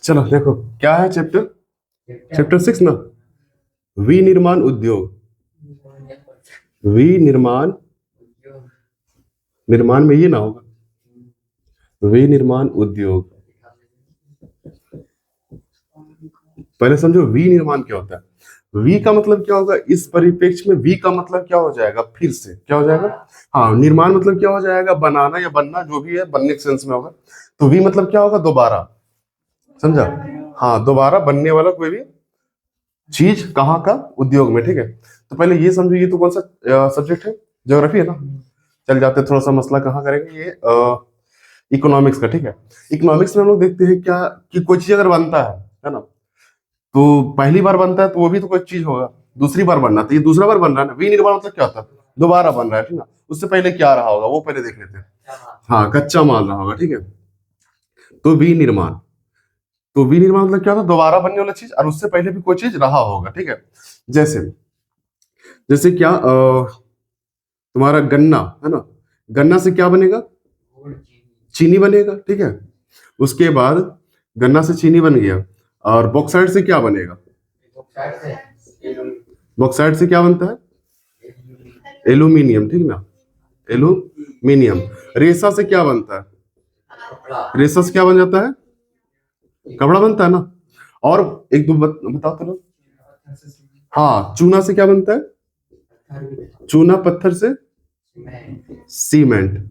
चलो देखो क्या है चैप्टर चैप्टर 6 ना। विनिर्माण उद्योग। विनिर्माण निर्माण में ये ना होगा। विनिर्माण उद्योग। पहले समझो विनिर्माण क्या होता है। वी का मतलब क्या होगा इस परिप्रेक्ष्य में। वी का मतलब क्या हो जाएगा, फिर से क्या हो जाएगा। हाँ, निर्माण मतलब क्या हो जाएगा, बनाना या बनना, जो भी है बनने के सेंस में होगा। तो वी मतलब क्या होगा, दोबारा। समझा। हाँ, दोबारा बनने वाला कोई भी चीज कहाँ का, उद्योग में। ठीक है, तो पहले ये समझो, ये तो कौन सा सब्जेक्ट है, ज्योग्राफी है ना। चल जाते थोड़ा सा मसला कहाँ करेंगे, ये इकोनॉमिक्स का। ठीक है, इकोनॉमिक्स में हम लोग देखते हैं क्या कि कोई चीज अगर बनता है ना, तो पहली बार बनता है तो वो भी तो कोई चीज होगा। दूसरी बार बनना, तो ये दूसरा बार बन रहा है ना। विनिर्माण मतलब क्या होता है, दोबारा बन रहा है। ठीक ना, उससे पहले क्या रहा होगा वो पहले देख लेते हैं। हाँ, कच्चा माल रहा होगा। ठीक है, तो विनिर्माण। तो विनिर्माण मतलब क्या होता है, दोबारा बनने वाला चीज, और उससे पहले भी कोई चीज रहा होगा। ठीक है, जैसे जैसे क्या तुम्हारा गन्ना है ना। गन्ना से क्या बनेगा, चीनी बनेगा। ठीक है, उसके बाद गन्ना से चीनी बन गया, और बॉक्साइट से क्या बनेगा, बॉक्साइट से क्या बनता है, एल्यूमिनियम। ठीक ना, एल्यूमिनियम। रेसा से क्या बनता है, रेसा से क्या बन जाता है, कपड़ा बनता है ना। और एक दो बताओ तो लोग। हाँ, चूना से क्या बनता है, चूना पत्थर से सीमेंट।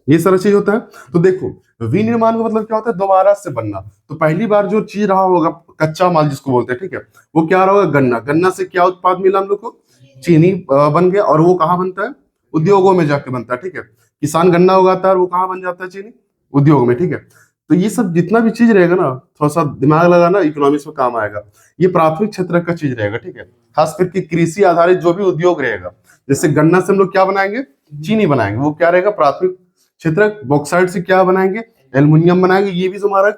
ये सारा चीज होता है। तो देखो, विनिर्माण का मतलब क्या होता है, दोबारा से बनना। तो पहली बार जो चीज रहा होगा, कच्चा माल जिसको बोलते हैं, ठीक है, वो क्या रहा होगा, गन्ना। गन्ना से क्या उत्पाद मिला हम लोग को, चीनी बन गया। और वो कहाँ बनता है, उद्योगों में जाके बनता है। ठीक है, किसान गन्ना उगाता है और वो कहाँ बन जाता है, चीनी उद्योग में। ठीक है, तो ये सब जितना भी चीज रहेगा ना, थोड़ा सा दिमाग लगाना, इकोनॉमिक्स में काम आएगा। ये प्राथमिक क्षेत्र का चीज रहेगा। ठीक है, खास करके कृषि आधारित जो भी उद्योग रहेगा, जैसे गन्ना से हम लोग क्या बनाएंगे, चीनी बनाएंगे, वो क्या रहेगा, प्राथमिक क्षेत्र। बॉक्साइट से क्या बनाएंगे, एल्युमिनियम बनाएंगे। ये भी तुम्हारा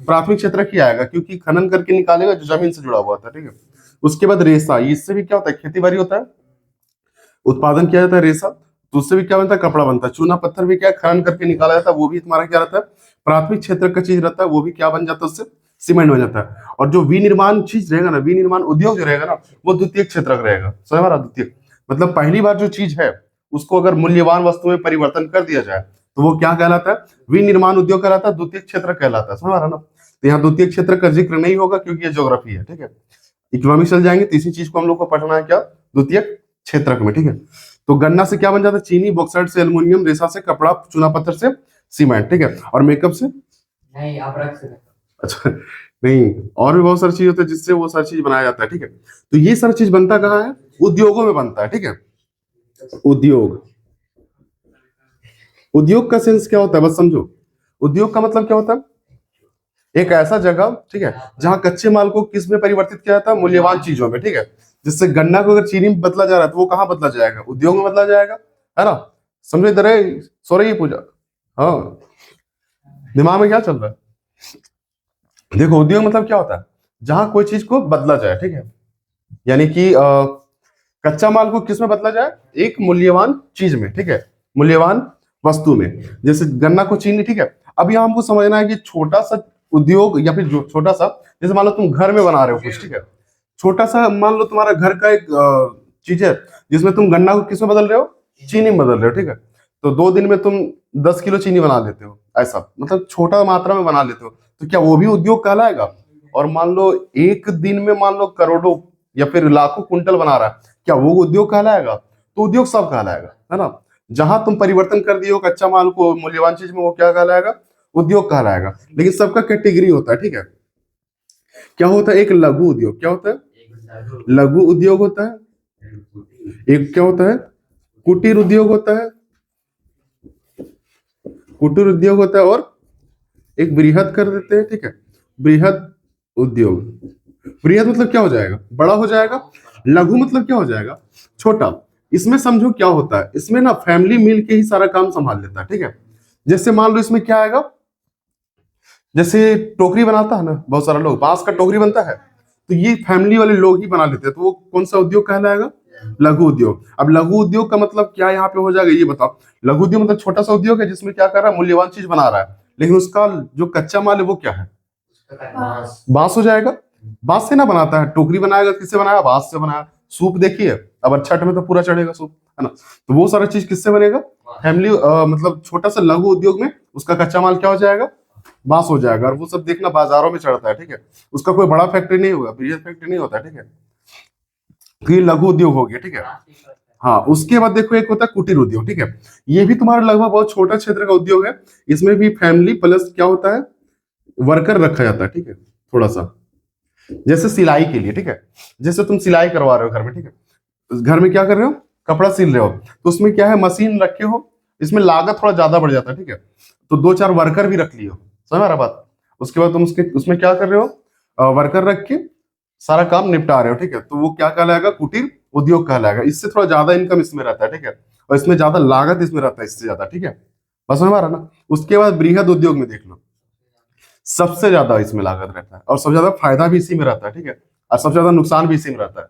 प्राथमिक क्षेत्र की आएगा, क्योंकि खनन करके निकालेगा जो जमीन से जुड़ा हुआ था। ठीक है, उसके बाद रेशा, इससे भी क्या होता है, खेती बाड़ी होता है, उत्पादन किया जाता है रेशा। तो उससे भी क्या बनता है, कपड़ा बनता है। चूना पत्थर भी क्या है, खनन करके निकाला जाता है, वो भी तुम्हारा क्या रहता है, प्राथमिक क्षेत्र का चीज रहता है। वो भी क्या बन जाता है, उससे सीमेंट बन जाता है। और जो विनिर्माण चीज रहेगा ना, विनिर्माण उद्योग जो रहेगा ना, वो द्वितीय क्षेत्र का रहेगा। समझ में आ रहा, द्वितीय मतलब पहली बार जो चीज है उसको अगर मूल्यवान वस्तु में परिवर्तन कर दिया जाए तो वो क्या कहलाता है, विनिर्माण उद्योग कहलाता है, द्वितीय क्षेत्र कहलाता है। समझ आ रहा ना। तो यहाँ द्वितीय क्षेत्र का जिक्र नहीं होगा क्योंकि ये ज्योग्राफी है। ठीक है, इकोनॉमिक्स चल जाएंगे तो इसी चीज को हम लोग को पढ़ना है, क्या, द्वितीय क्षेत्रक में। ठीक है, तो गन्ना से क्या बन जाता है, चीनी। बॉक्साइट से एल्युमिनियम। रेशा से कपड़ा। चूना पत्थर से सीमेंट। ठीक है, और मेकअप से नहीं, आप रख सकते। अच्छा, नहीं, और भी बहुत सारी चीज होती है जिससे वो सारी चीज बनाया जाता है। ठीक है, तो ये सारी चीज बनता कहाँ है, उद्योगों में बनता है। ठीक है, उद्योग। उद्योग का सेंस क्या होता है, बस समझो। उद्योग का मतलब क्या होता है, एक ऐसा जगह, ठीक है, जहां कच्चे माल को किस में परिवर्तित किया जाता है, मूल्यवान चीजों में। ठीक है, जिससे गन्ना को अगर चीनी में बदला जा रहा है तो वो कहाँ बदला जाएगा, उद्योग में बदला जाएगा, है ना। समझे इधर है, सो रही है पूजा। हाँ, दिमाग में क्या चल रहा है। देखो, उद्योग मतलब क्या होता है, जहां कोई चीज को बदला जाए। ठीक है, यानी कि कच्चा माल को किस में बदला जाए, एक मूल्यवान चीज में। ठीक है, मूल्यवान वस्तु में, जैसे गन्ना को चीनी। ठीक है, अब यहाँ हमको समझना है कि छोटा सा उद्योग या फिर जो छोटा सा, जैसे मान लो तुम घर में बना रहे हो कुछ। ठीक है, छोटा सा मान लो तुम्हारा घर का एक चीज है जिसमें तुम गन्ना को किस में बदल रहे हो, चीनी में बदल रहे हो। ठीक है, तो 2 दिन में तुम 10 किलो चीनी बना लेते हो, ऐसा मतलब छोटा मात्रा में बना लेते हो, तो क्या वो भी उद्योग कहलाएगा। और मान लो एक दिन में मान लो करोड़ों या फिर लाखों कुंटल बना रहा है, क्या वो उद्योग कहलाएगा, तो उद्योग सब कहलाएगा, है ना। जहां तुम परिवर्तन कर दिए हो कच्चा माल को मूल्यवान चीज में, वो क्या कहलाएगा, उद्योग कहलाएगा। लेकिन सबका कैटेगरी होता है। ठीक है, क्या होता है, एक लघु उद्योग, क्या होता है, लघु उद्योग होता है। एक क्या होता है, कुटीर उद्योग होता है, कुटीर उद्योग होता है। और एक बृहद कर देते हैं। ठीक है, बृहद उद्योग। बृहद मतलब क्या हो जाएगा, बड़ा हो जाएगा। लघु मतलब क्या हो जाएगा, छोटा। इसमें समझो क्या होता है, इसमें ना फैमिली मिल के ही सारा काम संभाल लेता है। ठीक है, जैसे मान लो इसमें क्या आएगा, जैसे टोकरी बनाता है ना, बहुत सारा लोग बांस का टोकरी बनता है, तो ये फैमिली वाले लोग ही बना लेते हैं, तो वो कौन सा उद्योग कहलाएगा, लघु उद्योग। अब लघु उद्योग का मतलब क्या यहाँ पे हो जाएगा, ये बताओ। लघु उद्योग मतलब छोटा सा उद्योग है जिसमें क्या कर रहा है, मूल्यवान चीज बना रहा है, लेकिन उसका जो कच्चा माल है वो क्या है, बांस हो जाएगा। बांस से ना बनाता है, टोकरी बनाएगा, किससे बनाया? बांस से बनाया। सूप देखिए, अब छठ में तो पूरा चढ़ेगा सूप, है ना? तो वो सारा चीज किससे बनेगा? फैमिली मतलब छोटा सा लघु उद्योग में उसका कच्चा माल क्या हो जाएगा? बांस हो जाएगा। और वो सब देखना बाजारों में चढ़ता है, ठीक है? उसका कोई बड़ा फैक्ट्री नहीं होगा, बृहद फैक्ट्री नहीं होता है, ठीक है? तो ये लघु उद्योग हो गया, ठीक है? हाँ, उसके बाद देखो एक होता है कुटीर उद्योग, ठीक है? ये भी तुम्हारा लगभग बहुत छोटा क्षेत्र का उद्योग है। इसमें भी फैमिली प्लस क्या होता है? वर्कर रखा जाता है, ठीक है? थोड़ा सा जैसे सिलाई के लिए, ठीक है? जैसे तुम सिलाई करवा रहे हो घर में, ठीक है? घर में क्या कर रहे हो? कपड़ा सिल रहे हो, तो उसमें क्या है? मशीन रखे हो, इसमें लागत थोड़ा ज्यादा बढ़ जाता है, ठीक है? तो दो चार वर्कर भी रख लियो, समझ आ रहा बात? उसके बाद तुम उसके उसमें क्या कर रहे हो? वर्कर रख के सारा काम निपटा रहे हो, ठीक है? तो वो क्या कहलाएगा? कुटीर उद्योग कहलाएगा। इससे थोड़ा ज्यादा इनकम इसमें रहता है, ठीक है? और इसमें ज्यादा लागत इसमें रहता है, इससे ज्यादा, ठीक है? बस समझ में आ रहा ना? उसके बाद बृहद उद्योग में देख लो, सबसे ज्यादा इसमें लागत रहता है और सबसे ज्यादा फायदा भी इसी में रहता है, ठीक है? और सबसे ज्यादा नुकसान भी इसी में रहता है।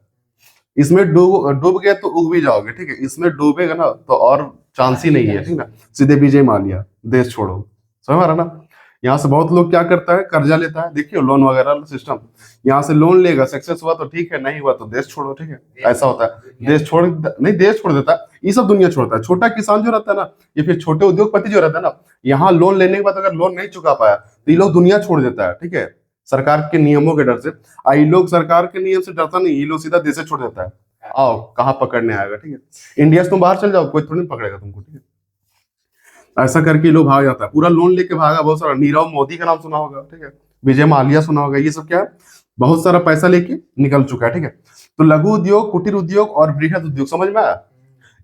इसमें डूब गए तो उग भी जाओगे, ठीक है? इसमें डूबेगा ना तो और चांस ही नहीं है, ठीक है? सीधे विजय माल्या, देश छोड़ो। समझ में आ रहा ना? यहाँ से बहुत लोग क्या करता है? कर्जा लेता है, देखिए लोन वगैरह सिस्टम। यहाँ से लोन लेगा, सक्सेस हुआ तो ठीक है, नहीं हुआ तो देश छोड़ो, ठीक है? ऐसा होता है। देश छोड़ नहीं, देश छोड़ देता है, ये सब दुनिया छोड़ता है। छोटा किसान जो रहता है ना, या फिर छोटे उद्योगपति जो रहता है ना, यहाँ लोन लेने के बाद अगर लोन नहीं चुका पाया तो ये लोग दुनिया छोड़ देता है, ठीक है? सरकार के नियमों के डर से। ये लोग सरकार के नियम से डरता नहीं, ये लोग सीधा देश से छोड़ देता है। आओ कहाँ पकड़ने आएगा, ठीक है? इंडिया से तुम बाहर चल जाओ, कोई थोड़ी नहीं पकड़ेगा तुमको, ठीक है? ऐसा करके लोग भाग जाता है, पूरा लोन लेके भागा। बहुत सारा नीरव मोदी का नाम सुना होगा, ठीक है? विजय माल्या सुना होगा। ये सब क्या है? बहुत सारा पैसा लेके निकल चुका है, ठीक है? तो लघु उद्योग, कुटीर उद्योग और बृहद उद्योग समझ में आया?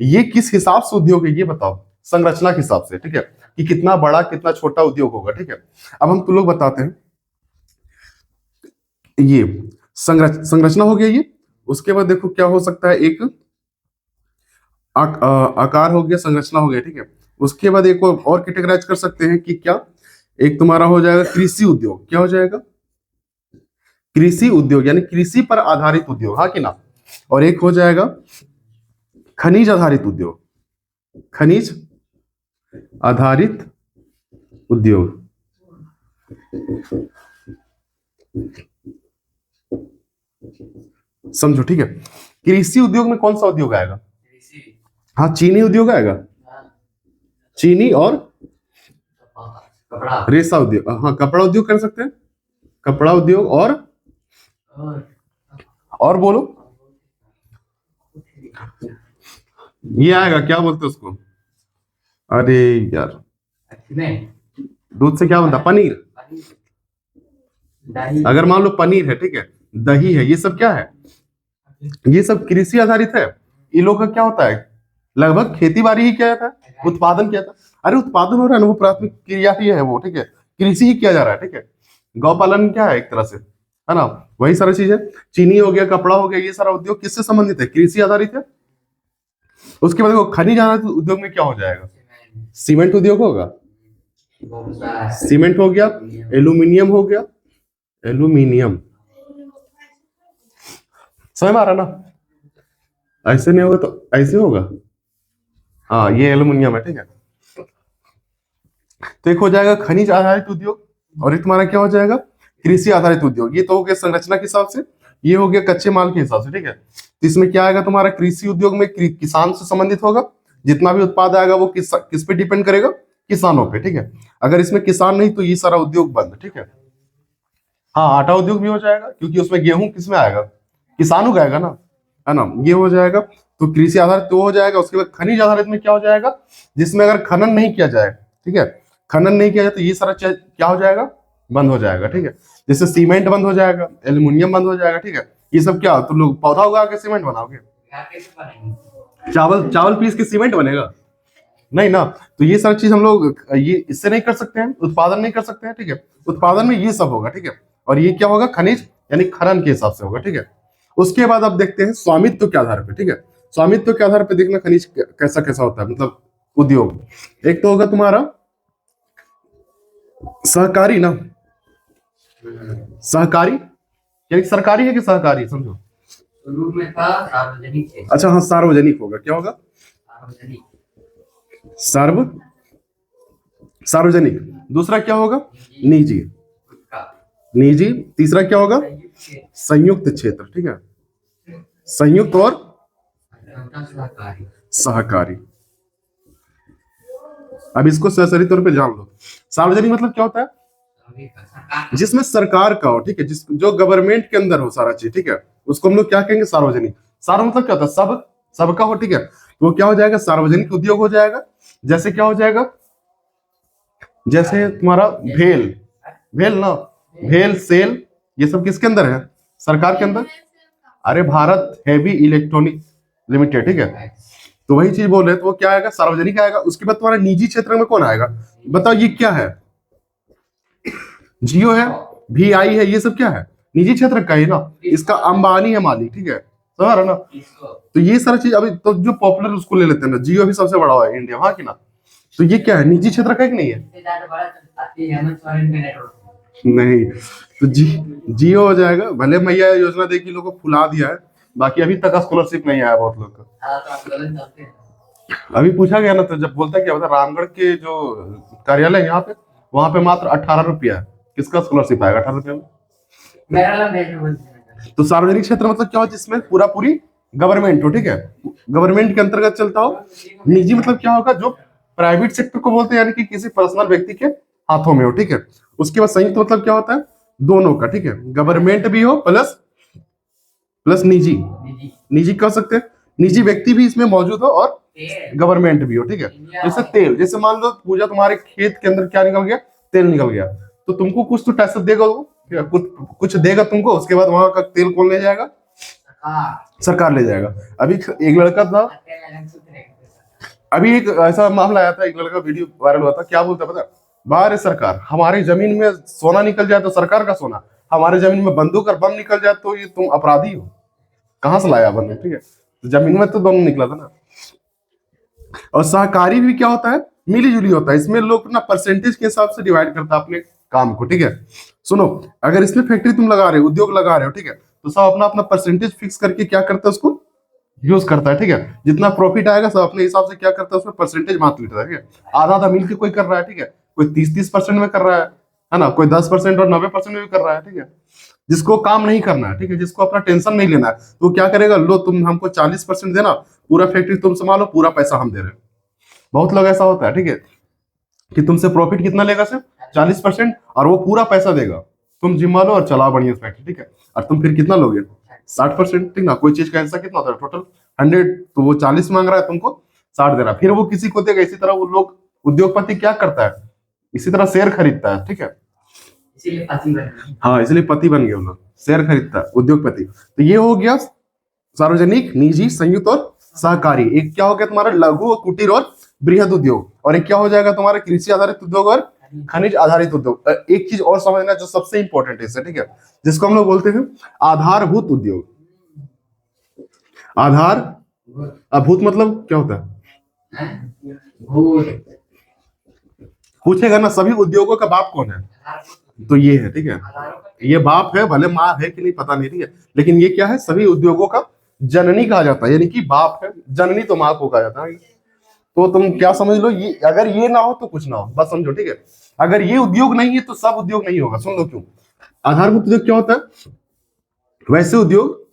ये किस हिसाब से उद्योग है ये बताओ, संरचना के हिसाब से, ठीक है? कि कितना बड़ा कितना छोटा उद्योग होगा, ठीक है? अब हम तुम लोग बताते हैं। ये संरचना हो गया ये। उसके बाद देखो क्या हो सकता है? एक आकार हो गया, संरचना हो गया, ठीक है? उसके बाद एक और कैटेगराइज कर सकते हैं कि क्या? एक तुम्हारा हो जाएगा कृषि उद्योग। क्या हो जाएगा? कृषि उद्योग यानी कृषि पर आधारित उद्योग, हाँ कि ना? और एक हो जाएगा खनिज आधारित उद्योग। खनिज आधारित उद्योग। समझो, ठीक है? कृषि उद्योग में कौन सा उद्योग आएगा? हाँ, चीनी उद्योग आएगा। चीनी और रेशा उद्योग। हाँ, कपड़ा उद्योग कर सकते हैं, कपड़ा उद्योग और बोलो ये आएगा, क्या बोलते हैं उसको? अरे यार, दूध से क्या बनता? पनीर। अगर मान लो पनीर है, ठीक है, दही है, ये सब क्या है? ये सब कृषि आधारित है। ये लोग का क्या होता है? लगभग खेती बाड़ी ही किया जाता है, उत्पादन किया जाता है। अरे उत्पादन हो रहा है ना, वो प्राथमिक क्रिया ही है वो, ठीक है? कृषि ही किया जा रहा है, ठीक है? गौ पालन क्या है एक तरह से, है ना? वही सारी चीज है। चीनी हो गया, कपड़ा हो गया, ये सारा उद्योग किससे संबंधित है? कृषि आधारित है। उसके बाद देखो खनिज आधारित उद्योग में क्या हो जाएगा? सीमेंट उद्योग होगा। सीमेंट हो गया, एल्यूमिनियम हो गया, एल्यूमिनियम। समझ में आ रहा ना? ऐसे नहीं होगा तो ऐसे होगा। हाँ, ये एल्यूमिनियम है, ठीक है? तो एक हो जाएगा खनिज आधारित उद्योग और एक तुम्हारा क्या हो जाएगा? कृषि आधारित उद्योग। ये तो हो गया संरचना के हिसाब से, ये हो गया कच्चे माल के हिसाब से, ठीक है? तो इसमें क्या आएगा तुम्हारा? कृषि उद्योग में किसान से संबंधित होगा। जितना भी उत्पाद आएगा वो किस पे डिपेंड करेगा? किसानों पे, ठीक है? अगर इसमें किसान नहीं तो ये सारा उद्योग बंद, ठीक है? हाँ, आटा उद्योग भी हो जाएगा क्योंकि उसमें गेहूं किसमें आएगा? किसान उगाएगा ना, है ना? ये हो जाएगा। तो कृषि आधारित तो हो जाएगा। उसके बाद खनिज आधारित में क्या हो जाएगा? जिसमें अगर खनन नहीं किया जाए, ठीक है? खनन नहीं किया जाए तो ये सारा चीज क्या हो जाएगा? बंद हो जाएगा, ठीक है? जैसे सीमेंट बंद हो जाएगा, एल्यूमिनियम बंद हो जाएगा, ठीक है? ये सब क्या तुम लोग पौधा उगा के सीमेंट बनाओगे? चावल चावल पीस के सीमेंट बनेगा? नहीं ना। तो ये सारी चीज हम लोग ये इससे नहीं कर सकते हैं, उत्पादन नहीं कर सकते हैं, ठीक है? उत्पादन में ये सब होगा, ठीक है? और ये क्या होगा? खनिज यानी खनन के हिसाब से होगा, ठीक है? उसके बाद अब देखते हैं स्वामित्व के आधार पर, ठीक है? स्वामित्व के आधार पर देखना खनिज कैसा कैसा होता है, मतलब उद्योग। एक तो होगा तुम्हारा सहकारी ना, सहकारी यानी सरकारी है कि सहकारी, समझो। रूप में था सार्वजनिक है। अच्छा हाँ, सार्वजनिक होगा। क्या होगा? सार्वजनिक। सार्वजनिक। दूसरा क्या होगा? निजी। खुद का। निजी, तीसरा क्या होगा, संयुक्त क्षेत्र, ठीक है, संयुक्त और सहकारी। सहकारी। अब इसको सही तौर पे जान लो। सार्वजनिक मतलब क्या होता है, सरकार। जिसमें सरकार का हो, ठीक है, जिस जो गवर्नमेंट के अंदर हो सारा चीज, ठीक है, उसको हम लोग क्या कहेंगे, सार्वजनिक। सार्व मतलब क्या होता है, सब, सबका हो, ठीक है, तो वो क्या हो जाएगा, सार्वजनिक उद्योग हो जाएगा। जैसे क्या हो जाएगा, जैसे तुम्हारा भेल, भेल ना, भेल सेल, ये सब किसके अंदर है, सरकार के अंदर। अरे भारत हैवी इलेक्ट्रॉनिक लिमिटेड, ठीक है, तो वही चीज बोल रहे हैं, तो वो क्या आएगा, सार्वजनिक आएगा। उसके बाद तुम्हारा निजी क्षेत्र में कौन आएगा, बताओ ये क्या है, जियो है, VI है, ये सब क्या है, निजी क्षेत्र का ही ना, इसका अंबानी है मालिक, ठीक है, समझ रहे हो ना। इसको तो ये सारा चीज अभी तो जो पॉपुलर उसको ले लेते हैं ना, जियो भी सबसे बड़ा है इंडिया, हाँ की ना, तो ये क्या है, निजी क्षेत्र का, एक नहीं है, इससे ज्यादा बड़ा तो आती है हेमंत सोरेन का नेटवर्क। नहीं, तो जियो हो जाएगा। भले मैया योजना देखी, लोगों को फुला दिया है, बाकी अभी तक स्कॉलरशिप नहीं आया बहुत लोग को। हाँ तो आंदोलन चलते हैं। अभी पूछा गया ना, तो जब बोलता क्या बता, रामगढ़ के जो कार्यालय यहाँ पे, वहां पे मात्र 18 रुपया है, किसका स्कॉलरशिप आएगा 18 रुपया में। मेरा नाम नेटवर्क। तो सार्वजनिक क्षेत्र मतलब क्या हो, जिसमें पूरा पूरी गवर्नमेंट हो, ठीक है, गवर्नमेंट के अंतर्गत चलता हो। निजी मतलब क्या होगा, जो प्राइवेट सेक्टर को बोलते हैं, यानी कि किसी पर्सनल व्यक्ति के हाथों में हो, ठीक है। उसके बाद संयुक्त मतलब क्या होता है, दोनों का, ठीक है, गवर्नमेंट भी हो प्लस प्लस निजी, निजी निजी कह सकते हैं, निजी व्यक्ति भी इसमें मौजूद हो और तेल। गवर्नमेंट भी हो, ठीक है। जैसे तेल, जैसे मान लो पूजा तुम्हारे खेत के अंदर क्या निकल गया, तेल निकल गया, तो तुमको कुछ तो टैक्स देगा वो, ठीक है, कुछ कुछ देगा तुमको, उसके बाद वहां का तेल कौन ले जाएगा, सरकार। सरकार ले जाएगा। अभी एक लड़का था, तेल अलग से उतरेगा। अभी एक ऐसा मामला आया था, एक लड़का वीडियो वायरल हुआ था, क्या बोलता है पता, बाहर सरकार, हमारी जमीन में सोना निकल जाए तो सरकार का सोना, हमारे जमीन में बंदूक और बम निकल जाए तो ये तुम अपराधी हो। कहां से लाया बंदूक, ठीक है, तो जमीन में तो बम निकला था ना। और सहकारी भी क्या होता है, मिली जुली होता है, इसमें लोग ना परसेंटेज के हिसाब से डिवाइड करता है अपने काम को, ठीक है। सुनो, अगर इसमें फैक्ट्री तुम लगा रहे हो, उद्योग लगा रहे हो, ठीक है, तो सब अपना अपना परसेंटेज फिक्स करके क्या करता है, उसको यूज करता है, ठीक है। जितना प्रॉफिट आएगा सब अपने हिसाब से क्या करता है, उसमें परसेंटेज बांट लेता है, ठीक है। आधा आधा मिल के कोई कर रहा है, ठीक है, कोई 30-30% में कर रहा है ना, कोई 10% और 90% में भी कर रहा है, ठीक है। जिसको काम नहीं करना है, ठीक है, जिसको अपना टेंशन नहीं लेना है, तो वो क्या करेगा, लो तुम हमको 40% देना, पूरा फैक्ट्री तुम संभालो, पूरा पैसा हम दे रहे हैं। बहुत लोग ऐसा होता है, ठीक है, कि तुमसे प्रॉफिट कितना लेगा, सिर्फ 40%, और वो पूरा पैसा देगा, तुम जिम्मा लो और चलाओ बढ़िया फैक्ट्री, ठीक है। और तुम फिर कितना लोगे, 60%, ठीक ना। कोई चीज का हिस्सा कितना होता है टोटल 100, तो वो 40 मांग रहा है, तुमको 60 दे रहा है, फिर वो किसी को देगा। इसी तरह वो लोग, उद्योगपति क्या करता है, इसी तरह शेयर खरीदता है, ठीक है, इसीलिए पति बने। हाँ, इसलिए पति बन गए वो लोग, शेयर खरीदता है उद्योगपति। तो ये हो गया सार्वजनिक, निजी, संयुक्त और सहकारी। एक क्या हो गया तुम्हारा, लघु, कुटीर और बृहद उद्योग, और एक क्या हो जाएगा तुम्हारा, कृषि आधारित उद्योग और खनिज आधारित उद्योग। एक चीज और समझना जो सबसे इंपॉर्टेंट है इससे, ठीक है, जिसको हम लोग बोलते हैं आधारभूत उद्योग। आधार अभूत मतलब क्या होता है, भूत। पूछेगा ना, सभी उद्योगों का बाप कौन है, तो ये है, ठीक है, ये बाप है, भले माँ है कि नहीं पता नहीं, ठीक है, लेकिन ये क्या है, सभी उद्योगों का जननी कहा जाता है, यानी कि बाप है, जननी तो माँ को कहा जाता है। तो तुम क्या समझ लो, ये अगर ये ना हो तो कुछ ना हो, बस समझो, ठीक है। अगर ये उद्योग नहीं है तो सब उद्योग नहीं होगा। सुन लो क्यों। आधारभूत उद्योग क्या होता है, वैसे उद्योग,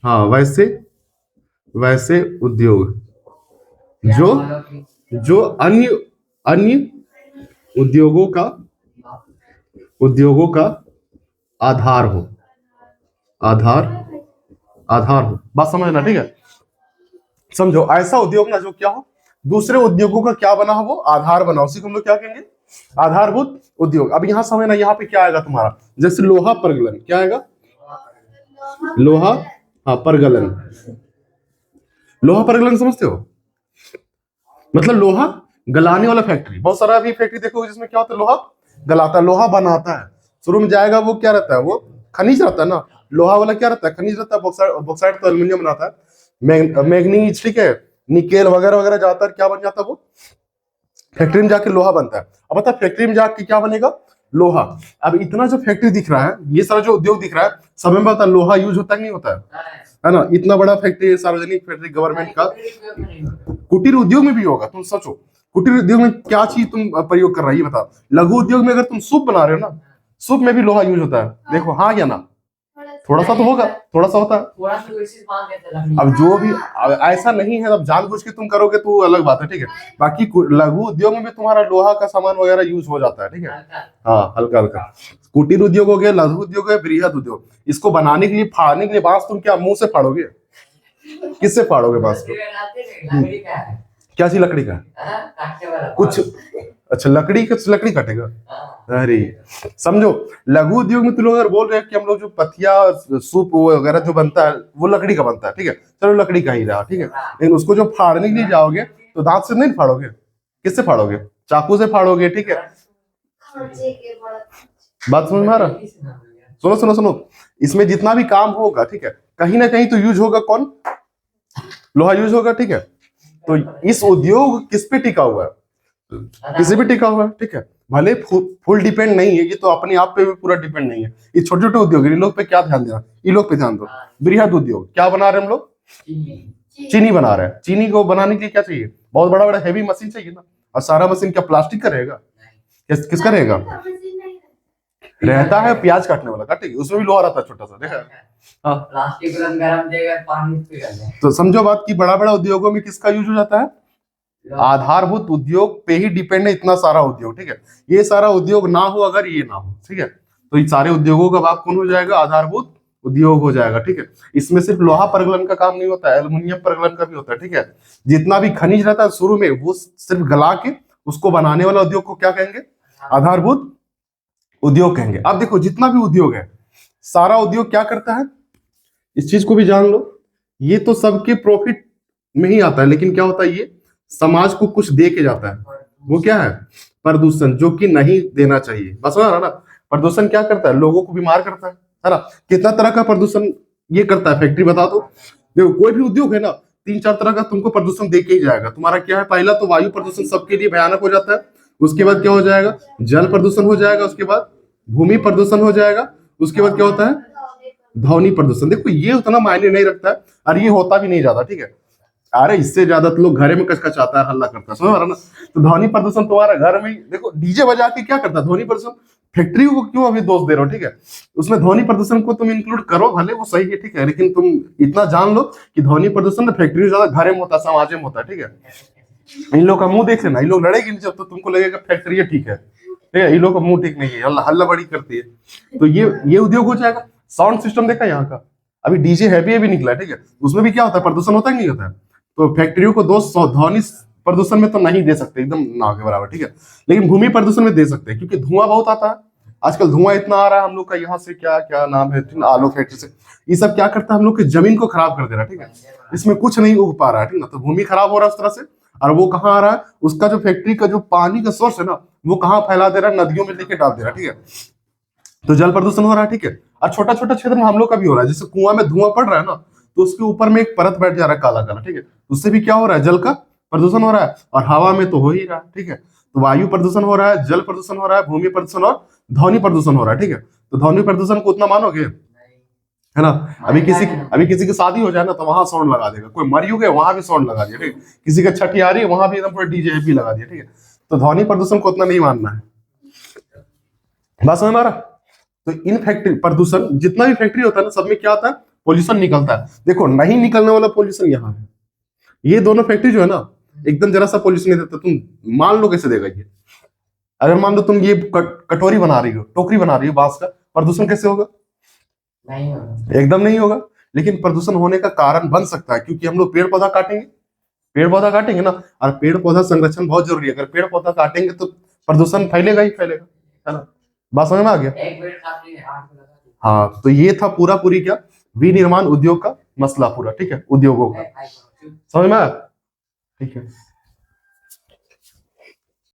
हाँ, वैसे वैसे उद्योग जो अन्य अन्य उद्योगों का आधार हो, आधार हो, बात समझना, ठीक है। समझो, ऐसा उद्योग ना जो क्या हो, दूसरे उद्योगों का क्या बना हो, वो आधार बना, उसी को हम लोग क्या कहेंगे, आधारभूत उद्योग। अब यहां समझना, यहाँ पे क्या आएगा तुम्हारा, जैसे लोहा परगलन, क्या आएगा, लोहा, हाँ, परगलन, लोहा परगलन समझते हो, मतलब लोहा गलाने वाला फैक्ट्री। बहुत सारा अभी फैक्ट्री देखो जिसमें क्या होता है, लोहा गलाता है, लोहा बनाता है। शुरू में जाएगा वो क्या रहता है, वो खनिज रहता है ना, लोहा वाला क्या रहता है, खनिज रहता है। बॉक्साइट तो एल्यूमिनियम बनाता है, मैग्नीज, ठीक है, निकेल वगैरह वगैरह जाता है, क्या बन जाता है वो, फैक्ट्री में जाके लोहा बनता है। अब बता, फैक्ट्री में जाके क्या बनेगा, लोहा। अब इतना जो फैक्ट्री दिख रहा है, ये सारा जो उद्योग दिख रहा है, सब में पता लोहा यूज होता है नहीं होता है ना। इतना बड़ा फैक्ट्री, सार्वजनिक फैक्ट्री, गवर्नमेंट का। कुटीर उद्योग में भी होगा, तुम सोचो, कुटीर उद्योग में क्या चीज तुम प्रयोग कर रहा है, ये बता। लघु उद्योग में अगर तुम सूप बना रहे हो ना, सूप में भी लोहा यूज होता है, देखो हाँ या ना, थोड़ा सा तो होगा, थोड़ा सा होता है। थोड़ा सा वैसे बांध देते लकड़ी। अब जो भी, अब ऐसा नहीं है, अब जानबूझ के तुम करोगे तो वो अलग बात है, ठीक है। बाकी लघु उद्योग में भी तुम्हारा लोहा का सामान वगैरह यूज हो जाता है, ठीक है। हल्का। हाँ, हल्का हल्का। कुटीर उद्योग हो गया, लघु उद्योग है, बृहद उद्योग। इसको बनाने के लिए, फाड़ने के लिए बांस तुम क्या मुंह से फाड़ोगे? किससे फाड़ोगे बांस को? लकड़ी का है। क्या सी लकड़ी का? हाँ, काटने वाला कुछ, अच्छा लकड़ी का, लकड़ी काटेगा? हाँ। अरे समझो, लघु उद्योग में तुम लोग अगर बोल रहे हैं कि हम लोग जो पथिया सूप वगैरह जो बनता है वो लकड़ी का बनता है, ठीक है, चलो लकड़ी का ही रहा, ठीक है। लेकिन उसको जो फाड़ने के लिए जाओगे तो दांत से नहीं फाड़ोगे, किससे फाड़ोगे? चाकू से फाड़ोगे, ठीक है। बात समझ में आ रहा? सुनो सुनो सुनो, इसमें जितना भी काम होगा, ठीक है, कहीं ना कहीं तो यूज होगा, कौन? लोहा यूज होगा, ठीक है। तो इस उद्योग किस पे टिका हुआ है? किसी भी टिका हुआ है, ठीक है। भले फुल डिपेंड नहीं है, ये तो अपने आप पे भी पूरा डिपेंड नहीं है। ये छोटे छोटे उद्योग है, इन लोग पे क्या ध्यान देना, इन लोग पे ध्यान दो। बृहद उद्योग क्या बना रहे हैं हम लोग? चीनी बना रहे हैं। चीनी को बनाने के लिए क्या चाहिए? बहुत बड़ा बड़ा हैवी मशीन चाहिए ना। और सारा मशीन क्या प्लास्टिक का रहेगा? किसका रहेगा? रहता है प्याज काटने वाला, काटेगी, उसमें भी लोहा रहता है छोटा सा, देखा? हाँ। प्लास्टिक गरम देगा, पानी पिघल जाए। तो समझो बात की, बड़ा बड़ा उद्योगों में किसका यूज हो जाता है? आधारभूत उद्योग पे ही डिपेंड है इतना सारा उद्योग, ठीक है। ये सारा उद्योग ना हो, अगर ये ना हो, ठीक है, तो इन सारे उद्योगों का भाग कौन हो जाएगा? आधारभूत उद्योग हो जाएगा, ठीक है। इसमें सिर्फ लोहा परगलन का काम नहीं होता है, एल्युमिनियम परगलन का भी होता है, ठीक है। जितना भी खनिज रहता है शुरू में, वो सिर्फ गला के उसको बनाने वाला उद्योग को क्या कहेंगे? आधारभूत उद्योग कहेंगे। अब देखो, जितना भी उद्योग है, सारा उद्योग क्या करता है, इस चीज को भी जान लो, ये तो सबके प्रॉफिट में ही आता है, लेकिन क्या होता है, ये समाज को कुछ दे के जाता है। वो क्या है? प्रदूषण, जो कि नहीं देना चाहिए। बस समझ रहा ना? प्रदूषण क्या करता है? लोगों को बीमार करता है ना? कितना तरह का प्रदूषण ये करता है? फैक्ट्री बता दो। देखो, कोई भी उद्योग है ना, 3-4 तरह का तुमको प्रदूषण दे के ही जाएगा। तुम्हारा क्या है? पहला तो वायु प्रदूषण सबके लिए भयानक हो जाता है। उसके बाद क्या हो जाएगा? जल प्रदूषण हो जाएगा। उसके बाद भूमि प्रदूषण हो जाएगा। उसके बाद क्या होता है? ध्वनि प्रदूषण। देखो, ये उतना मायने नहीं रखता है, और ये होता भी नहीं ज्यादा, ठीक है। अरे इससे ज्यादा तो लोग घरे में कचकचाता है, हल्ला करता है, समझ रहा ना? तो ध्वनि प्रदूषण तुम्हारा घर में, देखो डीजे बजा के क्या करता है ध्वनि प्रदूषण। फैक्ट्री को क्यों अभी दोष दे रहे हो, ठीक है। उसमें ध्वनि प्रदूषण को तुम इंक्लूड करो, भले वो सही है, ठीक है, लेकिन तुम इतना जान लो कि ध्वनि प्रदूषण फैक्ट्री ज्यादा घरे में होता है, समाज में होता है, ठीक है। इन लोग का मुंह देख लेना, इन लोग लड़ेगी नहीं जब तो तुमको लगेगा फैक्ट्री है, ठीक है। इन लोग का मुंह ठीक नहीं है, हल्ला बड़ी करती है। तो ये उद्योग हो जाएगा। साउंड सिस्टम देखा यहाँ का, अभी डीजे हैवी निकला है, ठीक है। उसमें भी क्या होता है? प्रदूषण होता है नहीं होता है? तो फैक्ट्रियों को दोष ध्वनि प्रदूषण में तो नहीं दे सकते, एकदम ना के बराबर, ठीक है। लेकिन भूमि प्रदूषण में दे सकते हैं, क्योंकि धुआं बहुत आता है आजकल। धुआं इतना आ रहा है हम लोग का यहाँ से, क्या क्या नाम है, आलो फैक्ट्री से। ये सब क्या करता है? हम लोग की जमीन को खराब कर दे रहा है, ठीक है। इसमें कुछ नहीं उग पा रहा है, ठीक ना। तो भूमि खराब हो रहा है उस तरह से। और वो कहाँ आ रहा है? उसका जो फैक्ट्री का जो पानी का सोर्स है ना, वो कहाँ फैला दे रहा है? नदियों में लेके डाल दे रहा है, ठीक है। तो जल प्रदूषण हो रहा है, ठीक है। और छोटा छोटा क्षेत्र में हम लोग का भी हो रहा है। जैसे कुआं में धुआं पड़ रहा है ना, तो उसके ऊपर में एक परत बैठ जा रहा है काला काला, ठीक है। उससे भी क्या हो रहा है? जल का प्रदूषण हो रहा है। और हवा में तो हो ही रहा है, ठीक है। तो वायु प्रदूषण हो रहा है, जल प्रदूषण हो रहा है, भूमि प्रदूषण और ध्वनि प्रदूषण हो रहा है, ठीक है। तो ध्वनि प्रदूषण को उतना मानोगे, है ना? अभी किसी की शादी हो जाए ना, तो वहां साउंड लगा देगा। कोई मरी हो गए, वहां भी साउंड लगा दिया, ठीक है। किसी का छठी आ रही है, वहां भी एकदम पूरा डीजे भी लगा दिया, ठीक है। तो ध्वनि प्रदूषण को उतना नहीं मानना है। बात समझ में आ रहा? तो इन फैक्ट्री प्रदूषण, जितना भी फैक्ट्री होता है ना, सब में क्या होता है? पोल्यूशन निकलता है। देखो, नहीं निकलने वाला पोल्यूशन यहाँ है। ये दोनों फैक्ट्री जो है ना, एकदम जरा सा पोल्यूशन नहीं देता। तुम मान लो कैसे देगा ये? अगर मान लो तुम ये कटोरी बना रही हो, टोकरी बना रही हो बांस का, प्रदूषण कैसे होगा? नहीं होगा, एकदम नहीं होगा। लेकिन प्रदूषण होने का कारण बन सकता है, क्योंकि हम लोग पेड़ पौधा काटेंगे ना। और पेड़ पौधा संरक्षण बहुत जरूरी है। अगर पेड़ पौधा काटेंगे तो प्रदूषण फैलेगा ही फैलेगा, है ना? बात समझ में आ गया? एक पेड़ काट लिए, 8 को लगा दिए। हाँ, तो ये था पूरी क्या विनिर्माण उद्योग का मसला पूरा, ठीक है, उद्योगों का। समझ में आया? ठीक है।